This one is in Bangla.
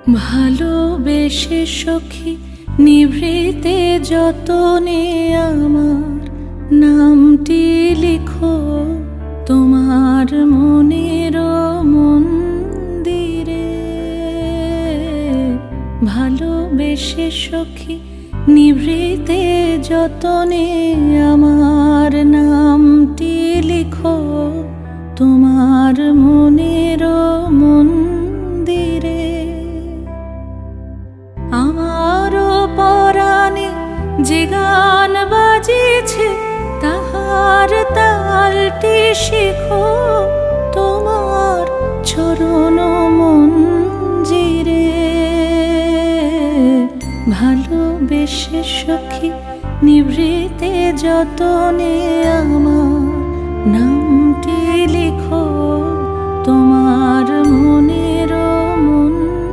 ভালোবেসে সখী নিভৃতে যতনে আমার নামটি লিখো তোমার মনের মন্দিরে। ভালোবেসে সখী নিভৃতে যতনে আমার নামটি লিখো তোমার মনের মন্দিরে। আমারও পরাণে যে গান বাজিছে তাহার তালটি শিখো তোমার চরণ মঞ্জিরে। ভালোবেসে সখী নিভৃতে যতনে আমার নামটি লিখো